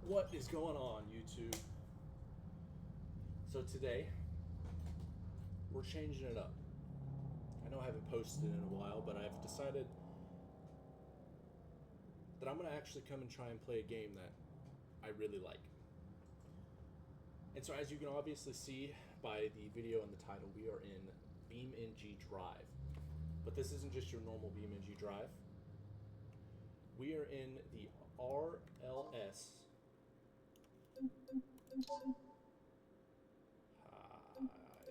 What is going on, YouTube? So today, we're changing it up. I know I haven't posted in a while, but I've decided that I'm going to actually come and try and play a game that I really like. And so as you can obviously see by the video and the title, we are in BeamNG Drive. But this isn't just your normal BeamNG Drive. We are in the RLS I think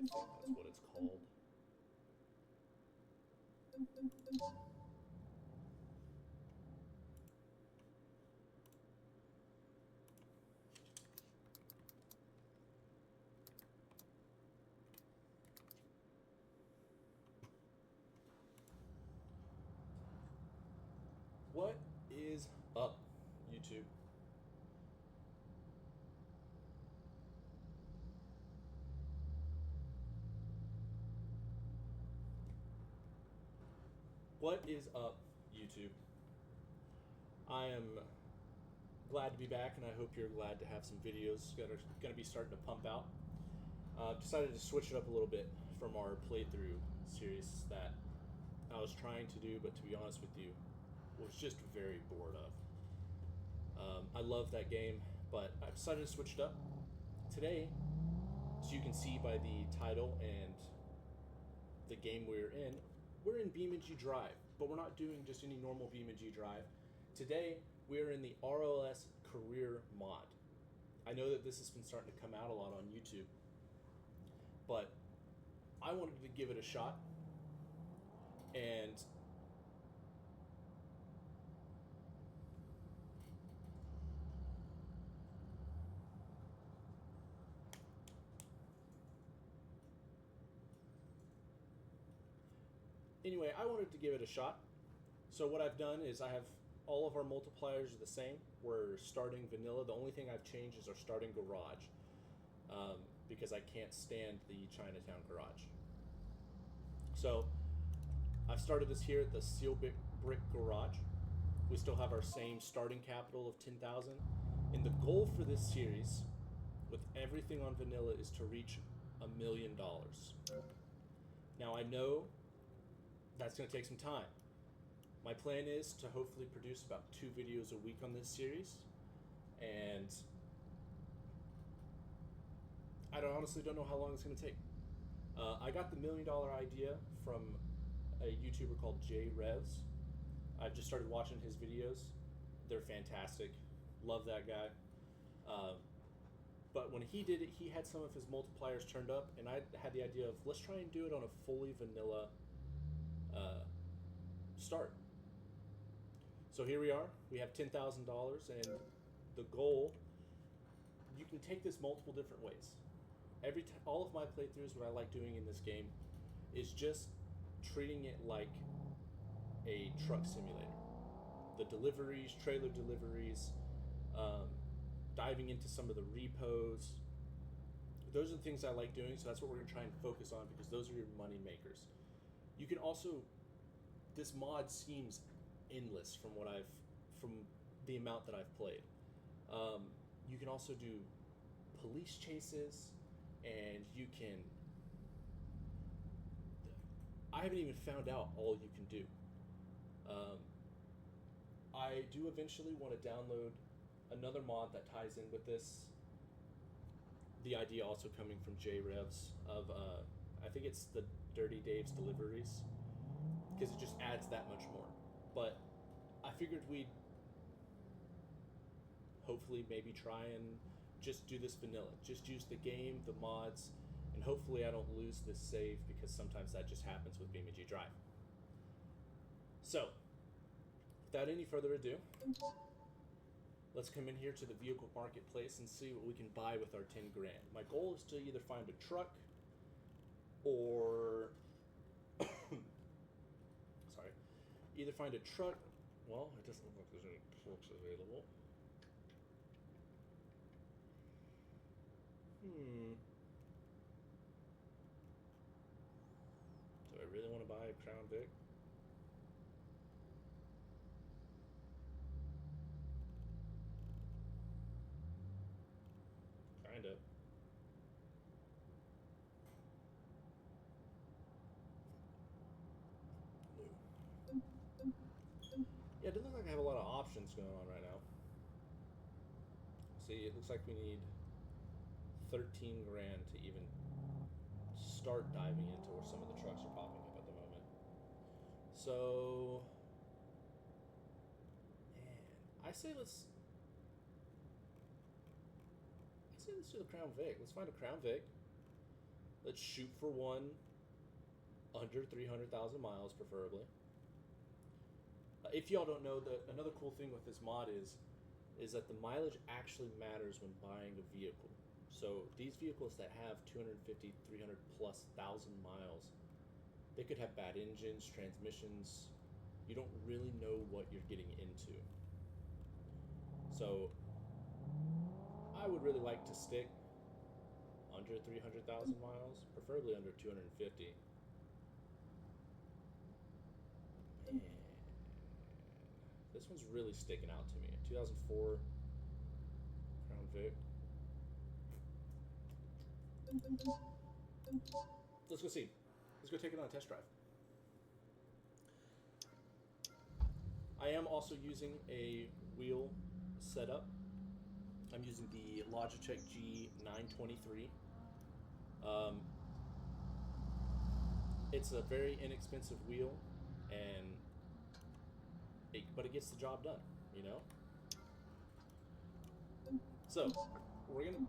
that's what it's called. What is up, YouTube? What is up, YouTube? I am glad to be back, and I hope you're glad to have some videos that are going to be starting to pump out. Decided to switch it up a little bit from our playthrough series that I was trying to do, but to be honest with you, was just very bored of. I love that game, but I decided to switch it up. Today, as you can see by the title and the game we're in BeamNG Drive, but we're not doing just any normal BeamNG Drive. Today, we're in the RLS Career Mod. I know that this has been starting to come out a lot on YouTube, but I wanted to give it a shot, and anyway, I wanted to give it a shot. So what I've done is I have all of our multipliers are the same. We're starting vanilla. The only thing I've changed is our starting garage, because I can't stand the Chinatown garage. So I've started this here at the Seal Brick Garage. We still have our same starting capital of 10,000. And the goal for this series, with everything on vanilla, is to reach $1 million. Now I know that's going to take some time. My plan is to hopefully produce about 2 videos a week on this series, and I honestly don't know how long it's going to take. I got the $1 million idea from a YouTuber called J Revs. I've just started watching his videos. They're fantastic. Love that guy. But when he did it, he had some of his multipliers turned up, and I had the idea of let's try and do it on a fully vanilla start. So here we are. We have $10,000, and the goal, you can take this multiple different ways. All of my playthroughs, what I like doing in this game is just treating it like a truck simulator. The deliveries, trailer deliveries, diving into some of the repos. Those are the things I like doing, so that's what we're going to try and focus on, because those are your money makers. You can also, this mod seems endless from the amount that I've played. You can also do police chases, and you can, I haven't even found out all you can do. I do eventually want to download another mod that ties in with this. The idea also coming from J Revs of, I think it's the Dirty Dave's Deliveries, because it just adds that much more. But I figured we'd hopefully maybe try and just do this vanilla. Just use the game, the mods, and hopefully I don't lose this save, because sometimes that just happens with BeamNG Drive. So, without any further ado, let's come in here to the vehicle marketplace and see what we can buy with our 10 grand. My goal is to either find a truck or either find a truck. Well, it doesn't look like there's any trucks available. Do I really want to buy a Crown Vic? options going on right now. See, it looks like we need 13 grand to even start diving into where some of the trucks are popping up at the moment. So, man, I say let's do the Crown Vic. Let's find a Crown Vic. Let's shoot for one under 300,000 miles, preferably. If y'all don't know, another cool thing with this mod is that the mileage actually matters when buying a vehicle. So these vehicles that have 250, 300 plus thousand miles, they could have bad engines, transmissions. You don't really know what you're getting into. So I would really like to stick under 300,000 miles, preferably under 250. Man, this one's really sticking out to me. 2004 Crown Vic. Let's go see. Let's go take it on a test drive. I am also using a wheel setup. I'm using the Logitech G923. It's a very inexpensive wheel, but it gets the job done, you know? So, we're gonna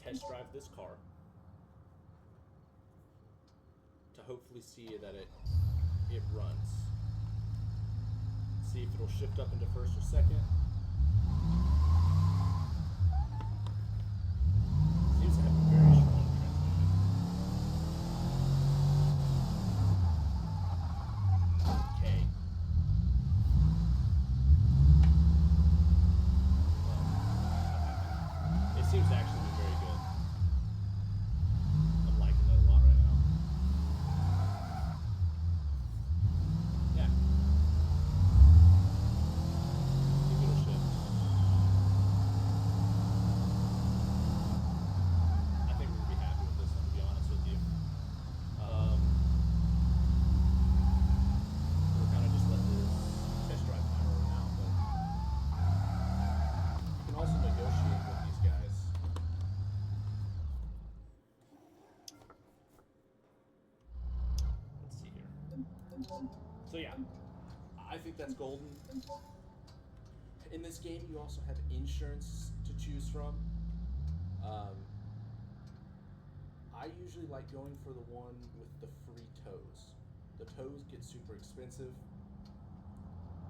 test drive this car to hopefully see that it runs. See if it'll shift up into first or second. Seems to have a very strong transmission. Okay. It seems to actually be very good. I'm liking that a lot right now. Yeah. Maybe it'll shift. I think we're gonna be happy with this one, to be honest with you. We'll kind of just let this test drive kind of run out, but you can also negotiate with these guys. Let's see here. So yeah, I think that's golden. In this game, you also have insurance to choose from. I usually like going for the one with the free tows. The tows get super expensive,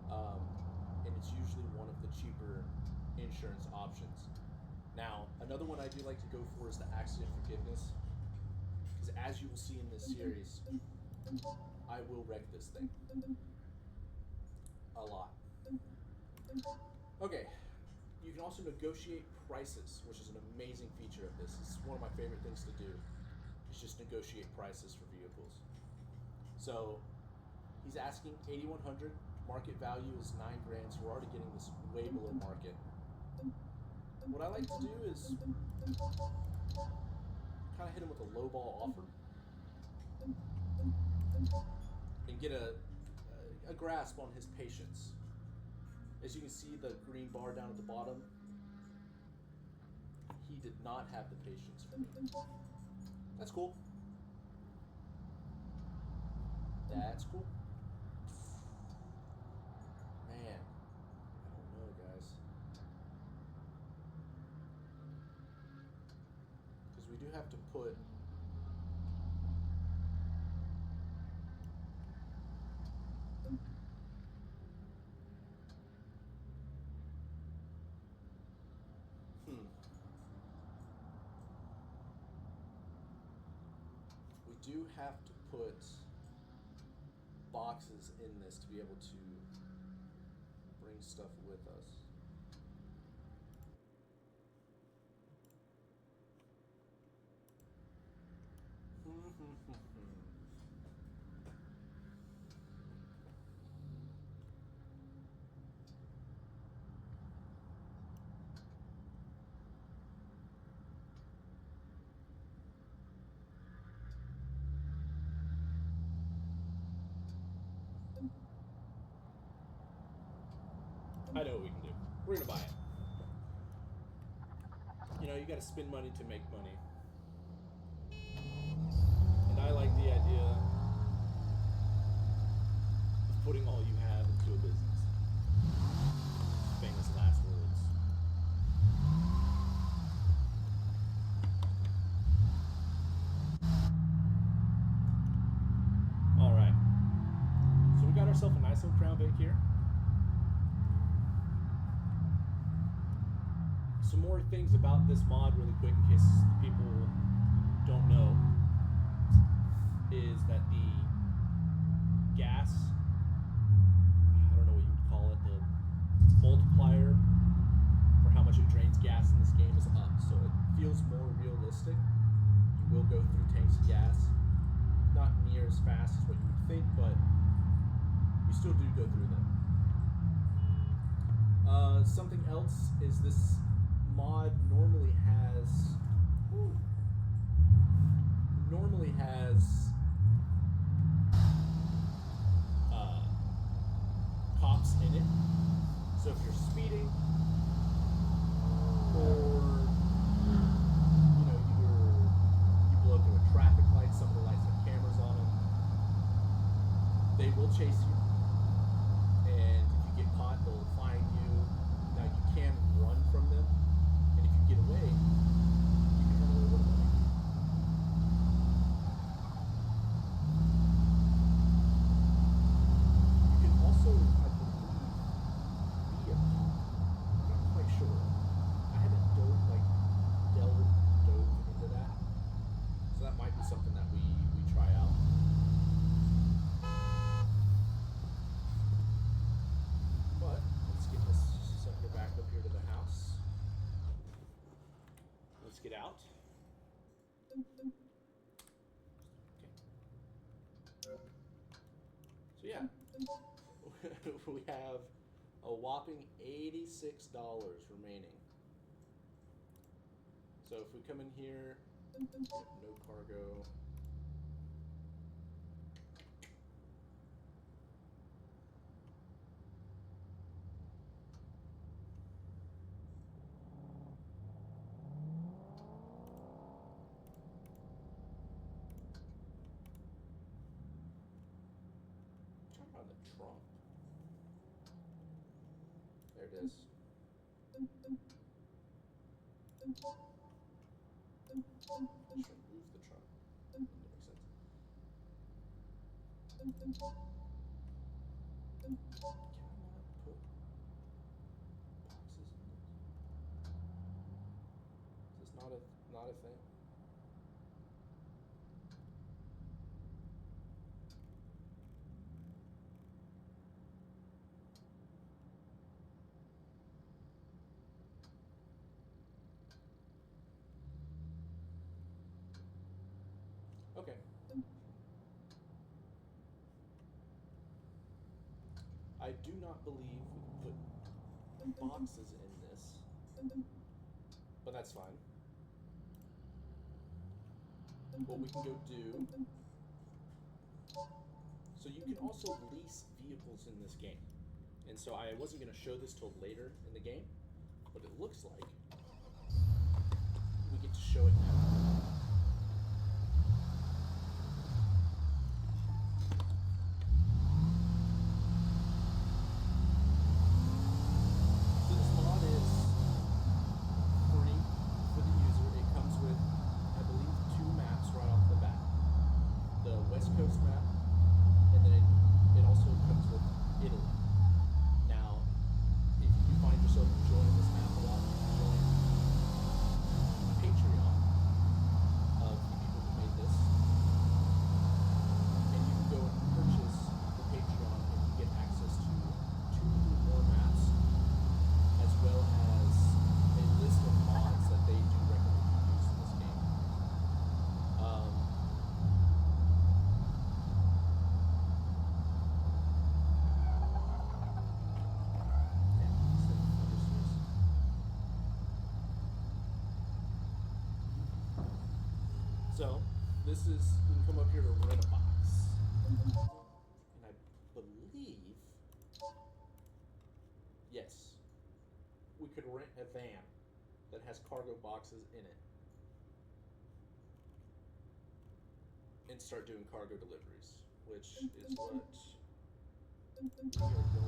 and it's usually one of the cheaper insurance options. Now, another one I do like to go for is the accident forgiveness, because as you will see in this series, I will wreck this thing a lot. Okay, you can also negotiate prices, which is an amazing feature of this. It's one of my favorite things to do, is just negotiate prices for vehicles. So he's asking 8,100. Market value is 9 grand, so we're already getting this way below market. What I like to do is kind of hit him with a low ball offer and get a grasp on his patience. As you can see, the green bar down at the bottom, he did not have the patience for me. That's cool. That's cool. Man, I don't know, guys. Because we do have to put we do have to put boxes in this to be able to bring stuff with us. I know what we can do. We're gonna buy it. You know, you gotta spend money to make money. And I like the idea of putting all you have into a business. Famous last words. Alright. So we got ourselves a nice little Crown Vic here. Some more things about this mod really quick in case people don't know is that the gas, I don't know what you would call it, the multiplier for how much it drains gas in this game is up, so it feels more realistic. You will go through tanks of gas, not near as fast as what you would think, but you still do go through them. Something else is this mod normally has cops in it. So if you're speeding or you blow through a traffic light, some of the lights have cameras on them, they will chase you. And if you get caught, they'll fine you. Now you can run from them, and if you get away, you can run away with money. You can also, I believe, be a cop. I'm not quite sure. I haven't delved into that, so that might be something that we try out. But let's get this sucker back up here to the house. Let's get out. Okay. So yeah, we have a whopping $86 remaining. So if we come in here, no cargo. Check on the trunk. There it is. Just remove the trunk. That makes sense. Can I not put boxes in this? Is this not a thing? Okay. I do not believe we put boxes in this, but that's fine. What we can go do, so you can also lease vehicles in this game. And so I wasn't going to show this till later in the game, but it looks like we get to show it now. Coast map, and then it also comes with Italy. Now, if you find yourself enjoying this map a lot, join Patreon of the people who made this, and you can go and purchase the Patreon and you get access to 2 more maps, as well as a list of mods that they do recommend you use in this game. So, this is, you can come up here to rent a box. And I believe, yes, we could rent a van that has cargo boxes in it and start doing cargo deliveries, which is what we are going to do.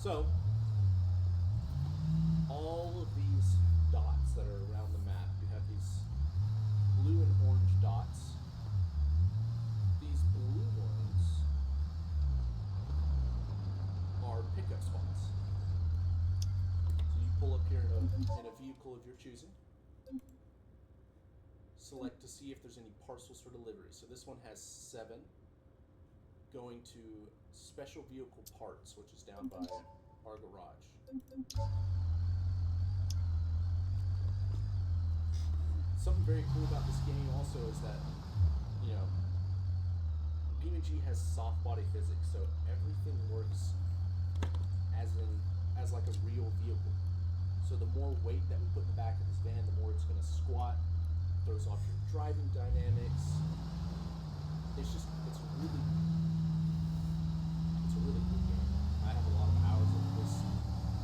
So, all of these dots that are around the map, you have these blue and orange dots. These blue ones are pickup spots. So you pull up here in a vehicle of your choosing. Select to see if there's any parcels for delivery. So this one has 7 going to special vehicle parts, which is down by our garage. Something very cool about this game also is that, you know, BeamNG has soft body physics, so everything works as like a real vehicle. So the more weight that we put in the back of this van, the more it's going to squat, throws off your driving dynamics. It's a really good game. I have a lot of hours of this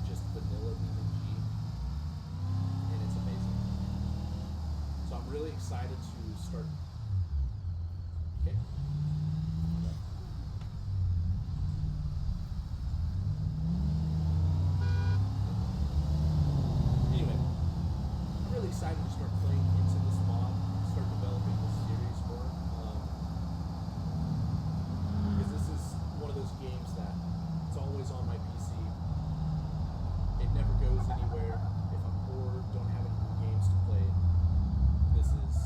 just vanilla BeamNG, and it's amazing. So I'm really excited to start. Okay. Anyway, I'm really excited to start playing into this mod, start developing this series for it. Because this is one of those games that it's always on my PC. It never goes anywhere. If I'm bored, don't have any new games to play, this is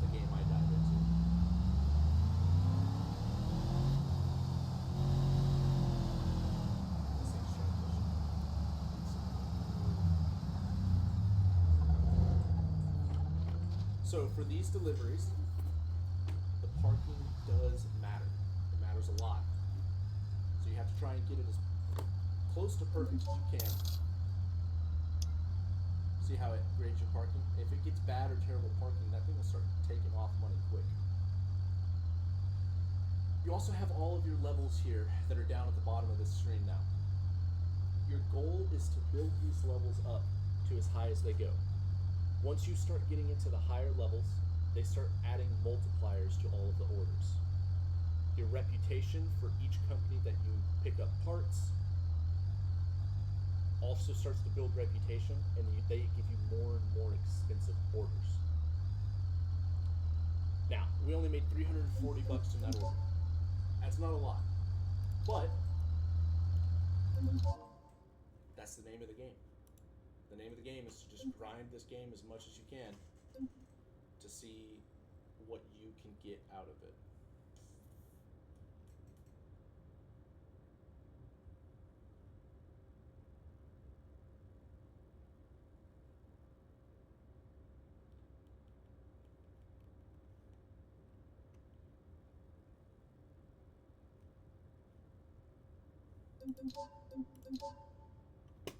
the game I dive into. This thing's trying to push it. So for these deliveries, the parking does matter. It matters a lot. So you have to try and get it as close to perfect as you can. See how it grades your parking? If it gets bad or terrible parking, that thing will start taking off money quick. You also have all of your levels here that are down at the bottom of this screen now. Your goal is to build these levels up to as high as they go. Once you start getting into the higher levels, they start adding multipliers to all of the orders. Your reputation for each company that you pick up parts also starts to build reputation, and they give you more and more expensive orders. Now, we only made $340 in that order. That's not a lot, but that's the name of the game. The name of the game is to just grind this game as much as you can to see what you can get out of it.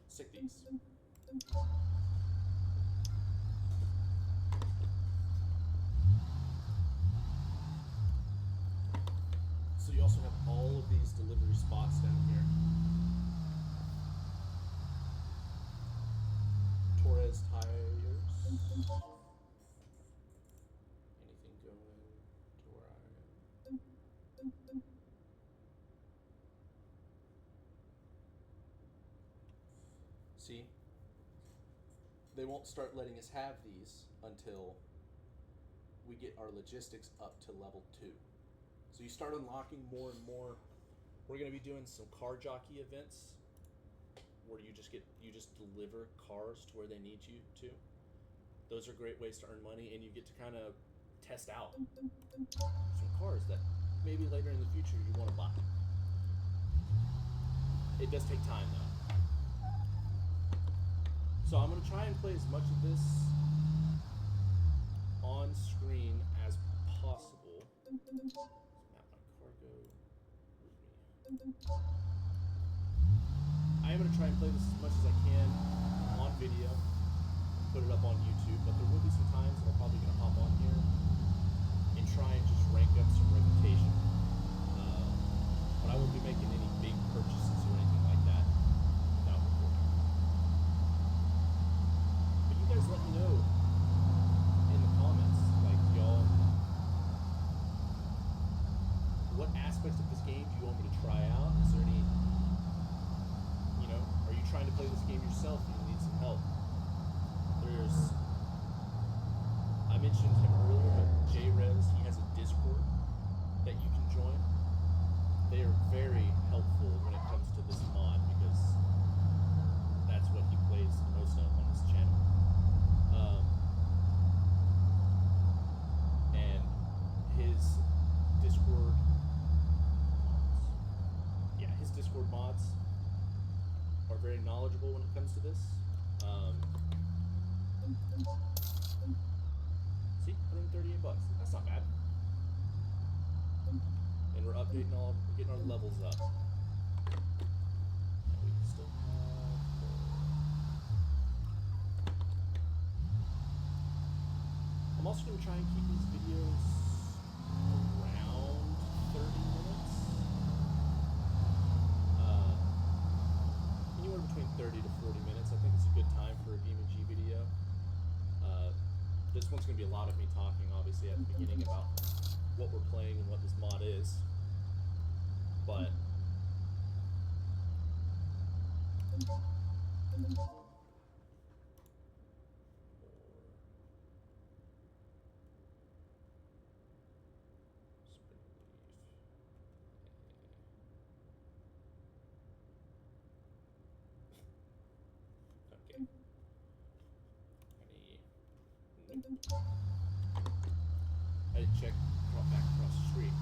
Sick these. So you also have all of these delivery spots down here. Torres tires. Anything going to where I am? See? They won't start letting us have these until we get our logistics up to level 2. So you start unlocking more and more. We're going to be doing some car jockey events where you just deliver cars to where they need you to. Those are great ways to earn money, and you get to kind of test out some cars that maybe later in the future you want to buy. It does take time though. So I'm going to try and play as much of this on screen as possible. I am going to try and play this as much as I can on video, put it up on YouTube, but there will be some times that I'm probably going to hop on here and try and just rank up some reputation. But I won't be making any big purchases or anything like that without recording. But you guys let me know in the comments, like, y'all, what aspects of this game do you want me to try out? Is there any, are you trying to play this game yourself and you need some help? I mentioned him earlier, but JRez, he has a Discord that you can join. They are very helpful when it comes to this mod because that's what he plays the most of on his channel. And his Discord mods are very knowledgeable when it comes to this. See, $138. That's not bad. And we're updating we're getting our levels up. And we still have I'm also going to try and keep these videos around 30 minutes. Anywhere between 30 to 40 minutes. I think it's a good time for a BeamNG video. This one's going to be a lot of me talking, obviously, at the beginning about what we're playing and what this mod is. But I didn't check, drop back across the street.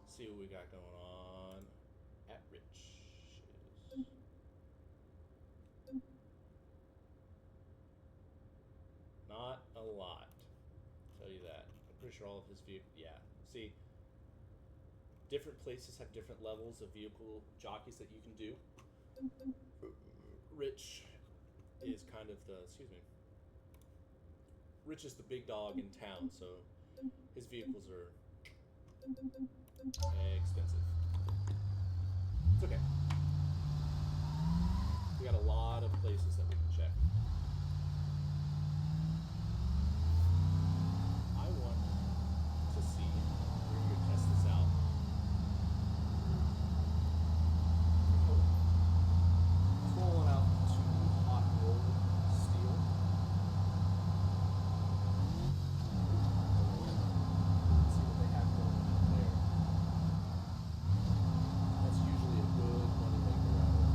See what we got going on at Rich. Not a lot, I'll tell you that. I'm pretty sure all of his vehicles, yeah. See, different places have different levels of vehicle jockeys that you can do. Rich is kind of the, Rich is the big dog in town, so his vehicles are expensive. It's okay. We got a lot of places that we can check. I want to see, we're going to test this out. Rolling out 2 hot rolled steel. Let's see what they have going on there. That's usually a good money maker out of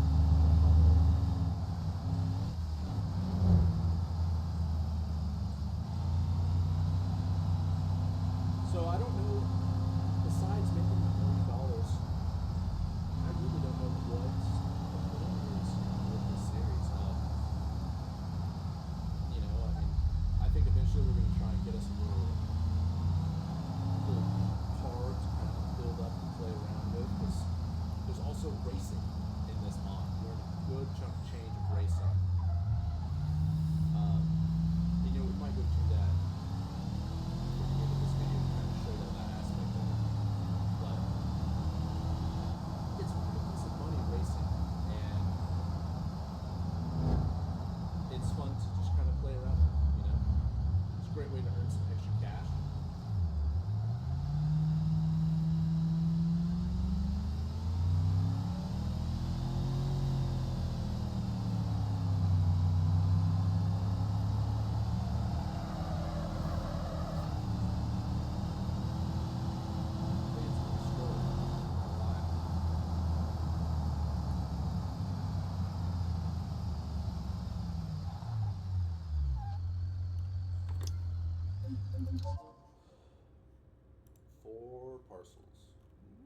4 parcels.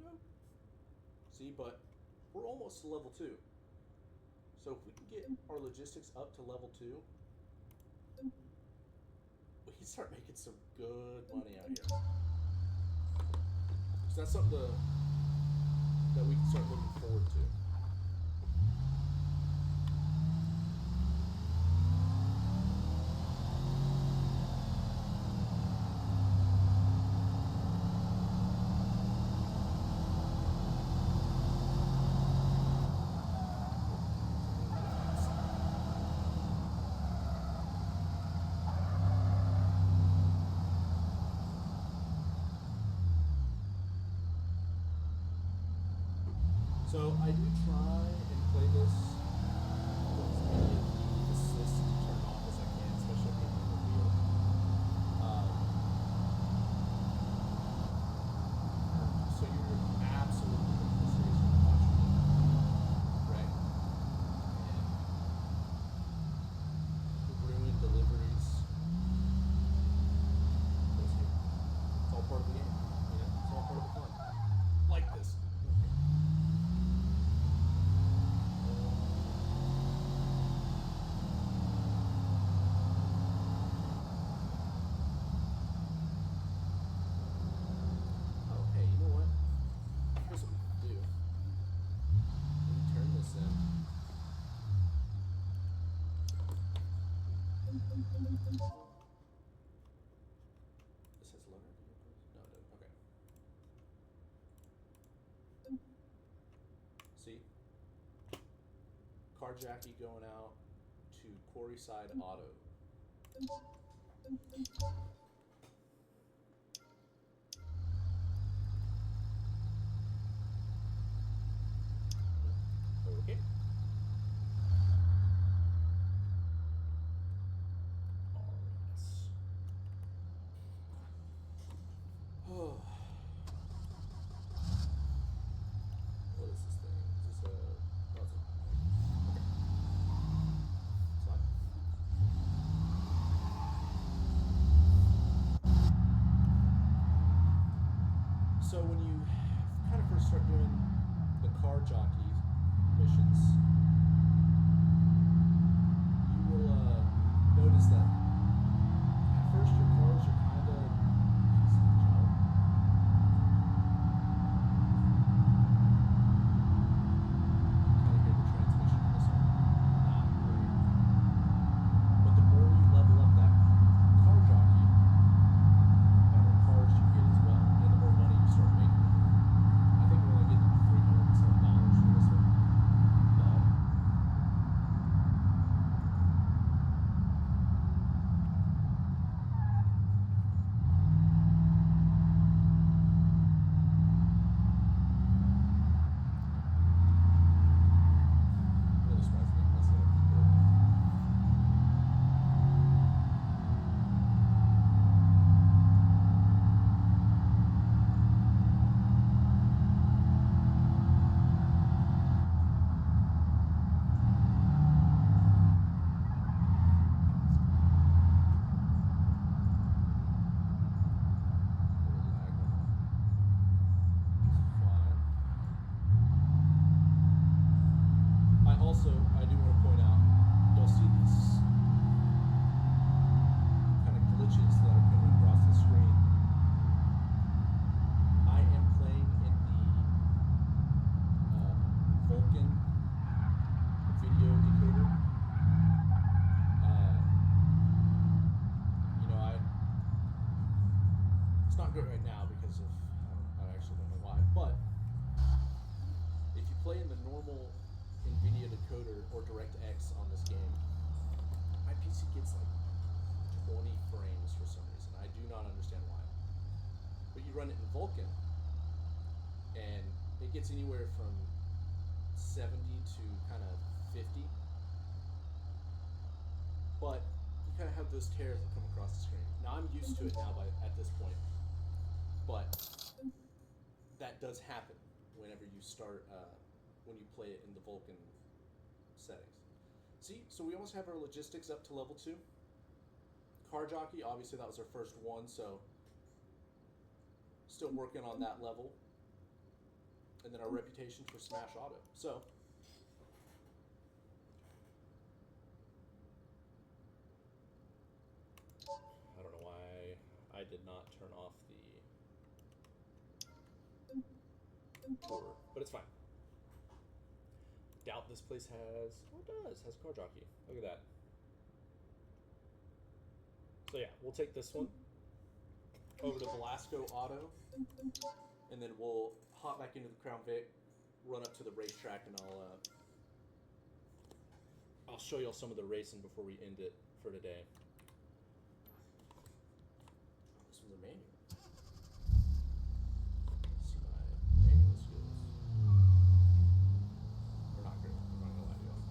Nope. See, but we're almost to level 2. So if we can get our logistics up to level 2, we can start making some good money out here. So that's something that we can start looking forward to. So I do try and play this with as many of the assists turned off as I can, especially being on the wheel. So you're absolutely in the series when you watch me wreck and ruin deliveries. It's all part of the game. You know, it's all part of the fun. Like this. This has loader vehicles? No, it doesn't. Okay. See? Carjacky going out to Quarryside Auto. Okay. RLS. Oh. What is this thing? Is this a... Oh, it's a... Okay. Slide. So when you kind of first start doing the car jockey missions, you will notice that at first your cars are kind of piece of junk. Kind of hear the transmission on this one. Not great. But the more you level up that car jockey, the better cars you get as well, and the more money you start making. I think we're only getting $300 and some for this one. Really surprised they messed it up. I do want to point out, you'll see these kind of glitches that are coming across the screen. I am playing in the Vulkan video decoder. It's not good right now because of, I actually don't know why, but if you play in the normal NVIDIA decoder or DirectX on this game, my PC gets like 20 frames for some reason. I do not understand why. But you run it in Vulkan, and it gets anywhere from 70 to kind of 50. But you kind of have those tears that come across the screen. Now I'm used to it now at this point, but that does happen whenever you start when you play it in the Vulkan settings. See, so we almost have our logistics up to level 2. car jockey. Obviously, that was our first one, so still working on that level. And then our reputation for Smash Auto. So, I don't know why I did not turn off the tour, but it's fine. Doubt this place has, oh, it does, has car jockey. Look at that. So yeah, we'll take this one over to Velasco Auto, and then we'll hop back into the Crown Vic, run up to the racetrack, and I'll show y'all some of the racing before we end it for today. This one's a manual. Let's see my manual skills. They're not great. I'm not gonna lie to y'all.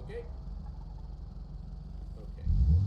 Okay. Okay, cool.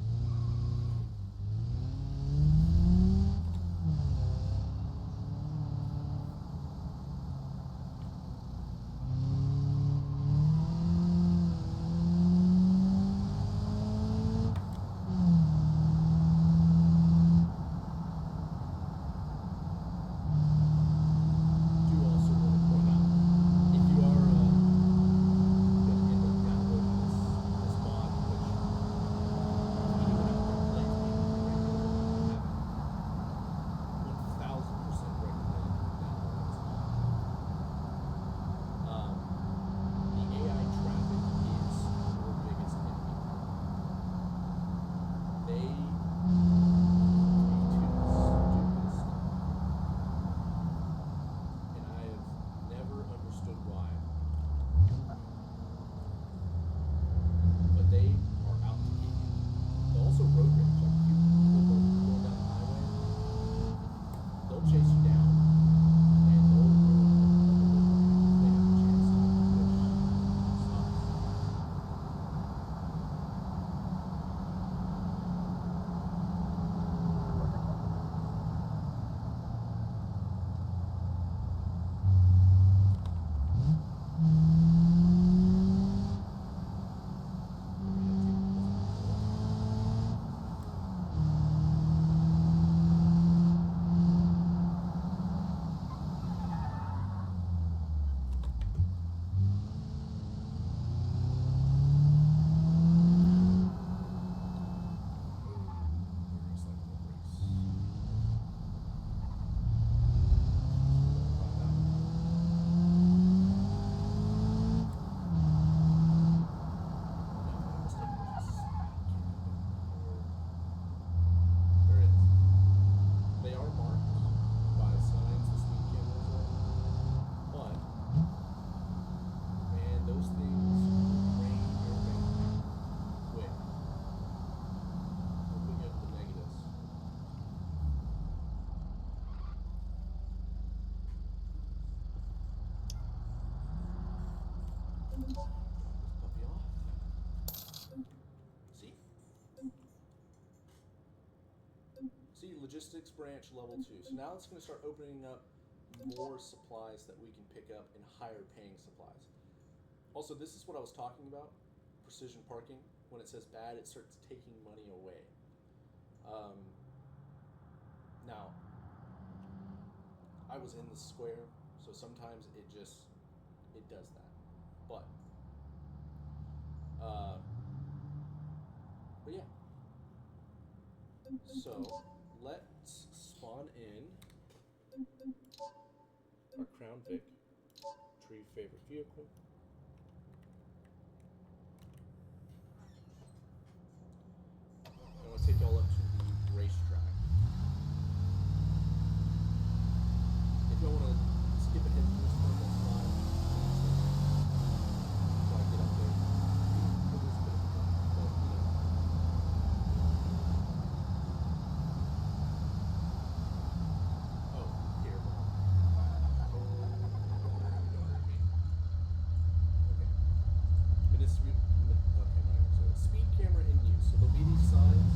See, logistics branch level 2. So now it's going to start opening up more supplies that we can pick up and higher paying supplies. Also, this is what I was talking about, precision parking. When it says bad, it starts taking money away. Now, I was in the square, so sometimes it does that. But yeah. So let's spawn in our Crown Vic, tree favorite vehicle. I'm going to take y'all up to the racetrack. If y'all want to skip ahead to this point, that's fine. Before I get up there, it is a bit of a drive, but you know. Oh, here. Okay. Okay, so speed camera in use. So there'll be these signs.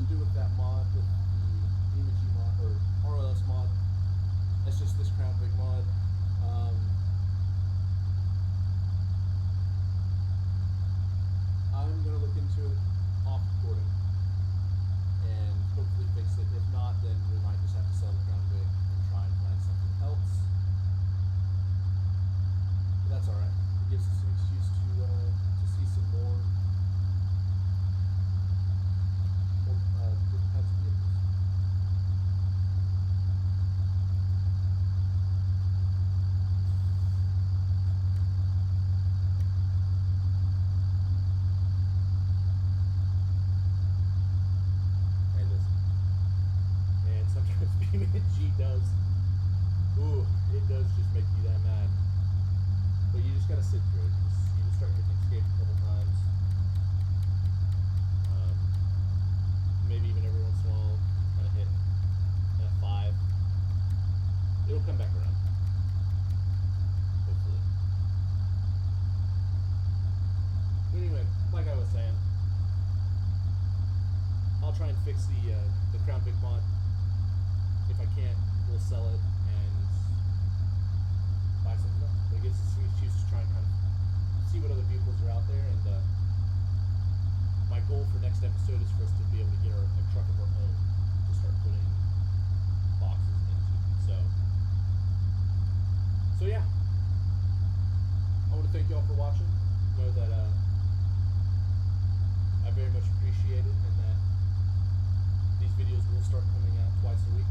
do with that mod, with the BeamNG mod, or RLS mod. That's just this Crown Vic mod. I'm going to look into it off recording and hopefully fix it. If not, then we might just have to sell the Crown Vic and try and find something else. But that's alright. It gives us an excuse to see some more different types of vehicles. Hey, listen. And sometimes BeamNG does. Ooh, it does just make you that mad. But you just gotta sit through it. You just start hitting escape a couple times. Maybe even every once in a while, kind of hit F5. It'll come back around. Hopefully. Anyway, like I was saying, I'll try and fix the Crown Vic mod. If I can't, we'll sell it and buy something else. But it gives us an excuse to try and kind of see what other vehicles are out there. And my goal for next episode is for us to be able to get a truck of our own to start putting boxes into. So yeah. I want to thank y'all for watching. Know that I very much appreciate it, and that these videos will start coming out twice a week.